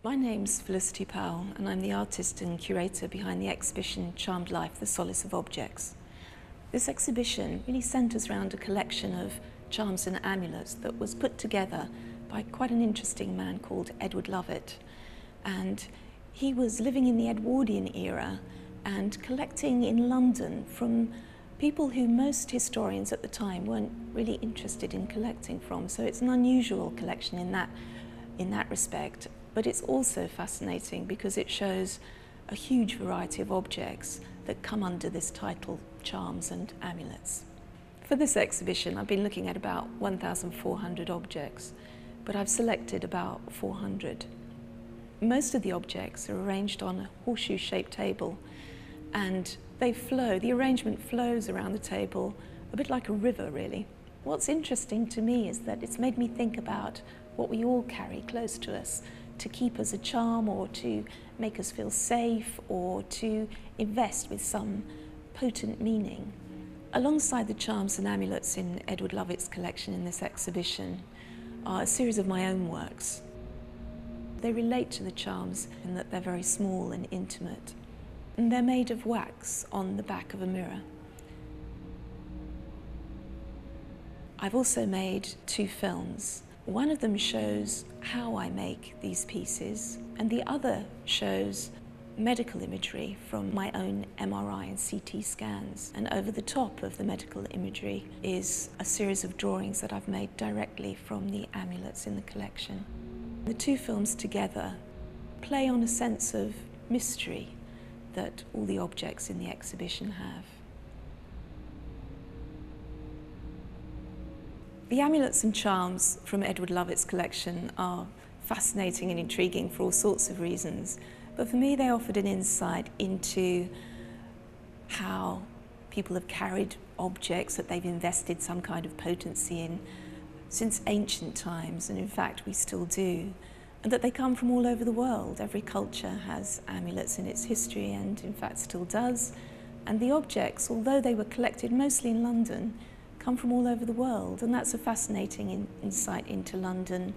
My name's Felicity Powell and I'm the artist and curator behind the exhibition Charmed Life, The Solace of Objects. This exhibition really centres around a collection of charms and amulets that was put together by quite an interesting man called Edward Lovett. And he was living in the Edwardian era and collecting in London from people who most historians at the time weren't really interested in collecting from. So it's an unusual collection in that respect. But it's also fascinating because it shows a huge variety of objects that come under this title, Charms and Amulets. For this exhibition, I've been looking at about 1,400 objects, but I've selected about 400. Most of the objects are arranged on a horseshoe-shaped table, and they flow, the arrangement flows around the table a bit like a river, really. What's interesting to me is that it's made me think about what we all carry close to us, to keep as a charm or to make us feel safe or to invest with some potent meaning. Alongside the charms and amulets in Edward Lovett's collection in this exhibition are a series of my own works. They relate to the charms in that they're very small and intimate, and they're made of wax on the back of a mirror. I've also made 2 films. One of them shows how I make these pieces, and the other shows medical imagery from my own MRI and CT scans. And over the top of the medical imagery is a series of drawings that I've made directly from the amulets in the collection. The 2 films together play on a sense of mystery that all the objects in the exhibition have. The amulets and charms from Edward Lovett's collection are fascinating and intriguing for all sorts of reasons, but for me they offered an insight into how people have carried objects that they've invested some kind of potency in since ancient times, and in fact we still do, and that they come from all over the world. Every culture has amulets in its history and in fact still does, and the objects, although they were collected mostly in London, come from all over the world, and that's a fascinating insight into London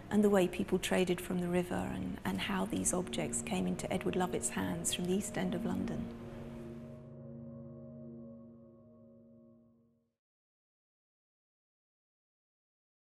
and the way people traded from the river and how these objects came into Edward Lovett's hands from the East End of London.